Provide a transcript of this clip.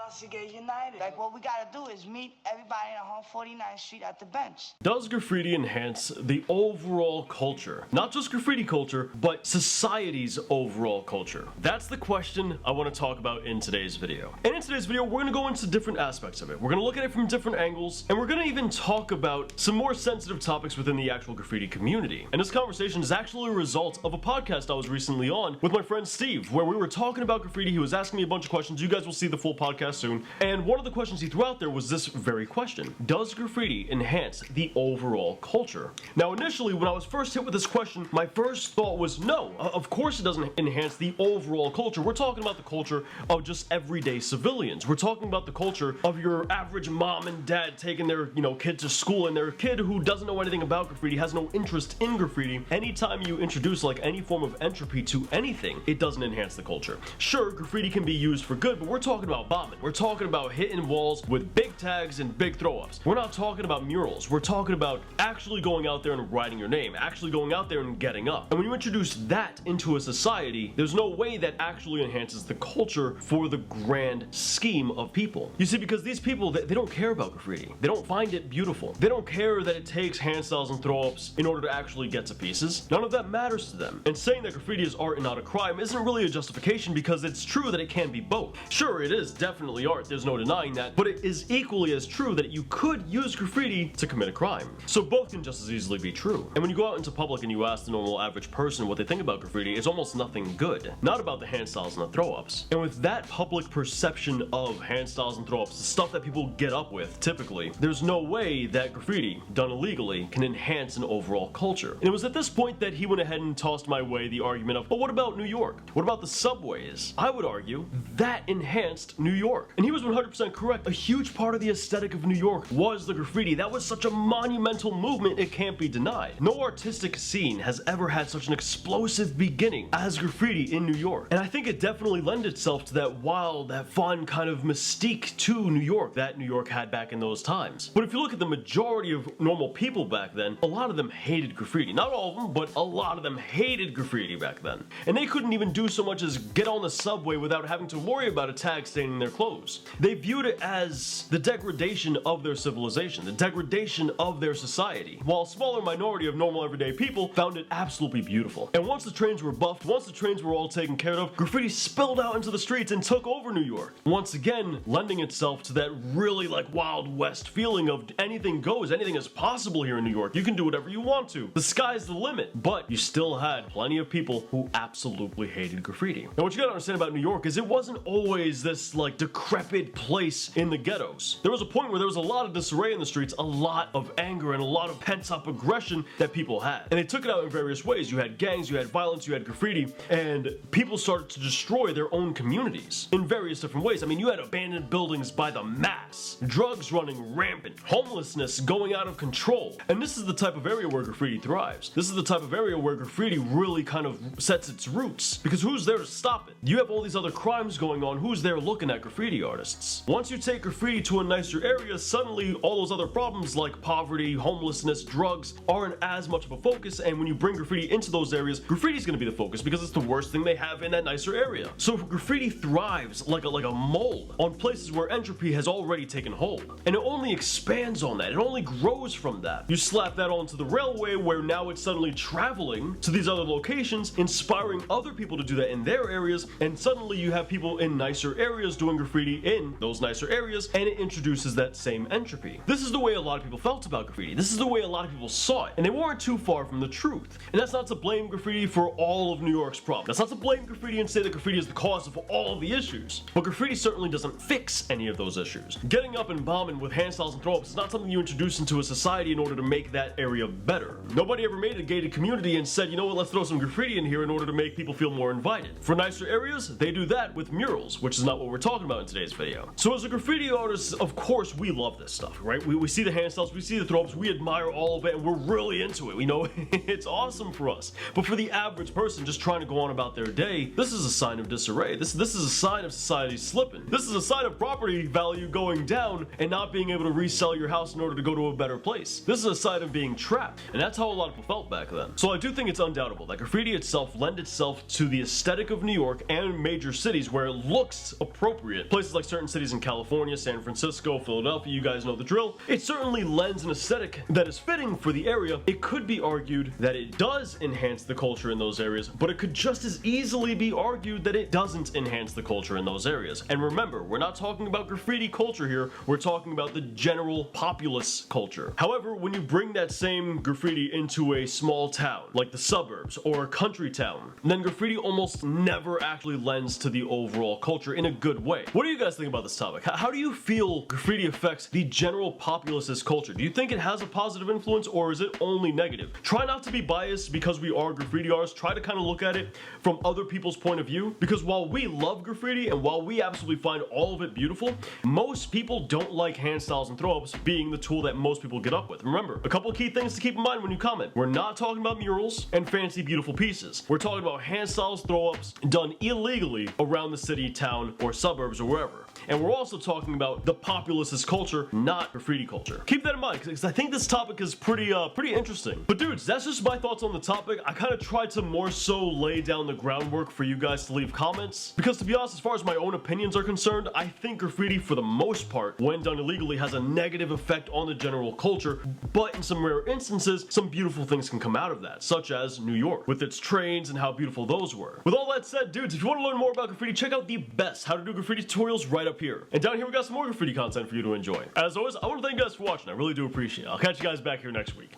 else to get united. Like, what we gotta do is meet everybody on 149th Street at the bench. Does graffiti enhance the overall culture? Not just graffiti culture, but society's overall culture. That's the question I want to talk about in today's video. And in today's video, we're going to go into different aspects of it. We're going to look at it from different angles, and we're going to even talk about some more sensitive topics within the actual graffiti community. And this conversation is actually a result of a podcast I was recently on with my friend Steve, where we were talking about graffiti. He was asking me a bunch of questions. You guys will see the full podcast soon. And one of the questions he threw out there was this very question: does graffiti enhance the overall culture? Now, initially, when I was first hit with this question, my first thought was no, of course it doesn't enhance the overall culture. We're talking about the culture of just everyday civilians. We're talking about the culture of your average mom and dad taking their, kid to school, and their kid who doesn't know anything about graffiti, has no interest in graffiti. Anytime you introduce like any form of entropy to anything, it doesn't enhance the culture. Sure, graffiti can be used for good, but we're talking about bombing. We're talking about hitting walls with big tags and big throw-ups. We're not talking about murals. We're talking about actually going out there and writing your name, actually going out there and getting up. And when you introduce that into a society, there's no way that actually enhances the culture for the grand scheme of people. You see, because these people, they don't care about graffiti. They don't find it beautiful. They don't care that it takes hand styles and throw-ups in order to actually get to pieces. None of that matters to them. And saying that graffiti is art and not a crime isn't really a justification, because it's true that it can be both. Sure, it is definitely art, there's no denying that, but it is equally as true that you could use graffiti to commit a crime. So both can just as easily be true. And when you go out into public and you ask the normal average person what they think about graffiti, it's almost nothing good. Not about the hand styles and the throw-ups. And with that public perception of hand styles and throw-ups, the stuff that people get up with typically, there's no way that graffiti done illegally can enhance an overall culture. And it was at this point that he went ahead and tossed my way the argument of, but what about New York? What about the subways? I would argue that enhanced New York. And he was 100% correct. A huge part of the aesthetic of New York was the graffiti. That was such a monumental movement, it can't be denied. No artistic scene has ever had such an explosive beginning as graffiti in New York. And I think it definitely lent itself to that wild, that fun kind of mystique to New York that New York had back in those times. But if you look at the majority of normal people back then, a lot of them hated graffiti. Not all of them, but a lot of them hated graffiti back then. And they couldn't even do so much as get on the subway without having to worry about a tag staining their clothes. They viewed it as the degradation of their civilization, the degradation of their society, while a smaller minority of normal everyday people found it absolutely beautiful. And once the trains were buffed, once the trains were all taken care of, graffiti spilled out into the streets and took over New York, once again lending itself to that really like Wild West feeling of anything goes, anything is possible here in New York. You can do whatever you want to. The sky's the limit. But you still had plenty of people who absolutely hated graffiti. Now what you gotta understand about New York is it wasn't always this like decrepit place in the ghettos. There was a point where there was a lot of disarray in the streets, a lot of anger, and a lot of pent-up aggression that people had. And they took it out in various ways. You had gangs, you had violence, you had graffiti, and people started to destroy their own communities in various different ways. I mean, you had abandoned buildings by the mass, drugs running rampant, homelessness going out of control. And this is the type of area where graffiti thrives. This is the type of area where graffiti really kind of sets its roots, because who's there to stop it? You have all these other crimes going on. Who's there looking at graffiti artists? Once you take graffiti to a nicer area, suddenly all those other problems like poverty, homelessness, drugs aren't as much of a focus. And when you bring graffiti into those areas, graffiti is going to be the focus because it's the worst thing they have in that nicer area. So graffiti thrives like a mold on places where entropy has already taken hold, and it only expands on that. It only grows from that. You slap that onto the railway, where now it's suddenly traveling to these other locations, inspiring other people to do that in their areas, and suddenly you have people in nicer areas doing graffiti in those nicer areas, and it introduces that same entropy. This is the way a lot of people felt about graffiti. This is the way a lot of people saw it, and they weren't too far from the truth. And that's not to blame graffiti for all of New York's problems. That's not to blame graffiti and say that graffiti is the cause of all of the issues. But graffiti certainly doesn't fix any of those issues. Getting up and bombing with hand styles and throw-ups is not something you introduce into a society in order to make that area better. Nobody ever made a gated community and said, you know what, let's throw some graffiti in here in order to make people feel more invited. For nicer areas, they do that with murals, which is not what we're talking about in today's video. So as a graffiti artist, of course, we love this stuff, right? We see the hand styles, we see the throw-ups, we admire all of it, and we're really into it. We know it's awesome for us. But for the average person just trying to go on about their day, this is a sign of disarray. This is a sign of society slipping. This is a sign of property value going down and not being able to resell your house in order to go to a better place. This is a sign of being trapped, and that's how a lot of people felt back then. So I do think it's undoubtable that graffiti itself lent itself to the aesthetic of New York and major cities where it looks appropriate, places like certain cities in California, San Francisco, Philadelphia, you guys know the drill, it certainly lends an aesthetic that is fitting for the area. It could be argued that it does enhance the culture in those areas, but it could just as easily be argued that it doesn't enhance the culture in those areas. And remember, we're not talking about graffiti culture here, we're talking about the general populace culture. However, when you bring that same graffiti into a small town, like the suburbs or a country town, then graffiti almost never actually lends to the overall culture in a good way. What do you guys think about this topic? How do you feel graffiti affects the general populace's culture? Do you think it has a positive influence, or is it only negative? Try not to be biased because we are graffiti artists. Try to kind of look at it from other people's point of view, because while we love graffiti and while we absolutely find all of it beautiful, most people don't like hand styles and throw-ups being the tool that most people get up with. Remember, a couple of key things to keep in mind when you comment. We're not talking about murals and fancy beautiful pieces. We're talking about hand styles, throw-ups done illegally around the city, town, or suburbs, or wherever. And we're also talking about the populace's culture, not graffiti culture. Keep that in mind, because I think this topic is pretty interesting. But dudes, that's just my thoughts on the topic. I kind of tried to more so lay down the groundwork for you guys to leave comments, because to be honest, as far as my own opinions are concerned, I think graffiti, for the most part, when done illegally, has a negative effect on the general culture, but in some rare instances, some beautiful things can come out of that, such as New York, with its trains and how beautiful those were. With all that said, dudes, if you want to learn more about graffiti, check out the best how to do graffiti tutorials right up here. And down here we got some more graffiti content for you to enjoy. As always, I want to thank you guys for watching. I really do appreciate it. I'll catch you guys back here next week.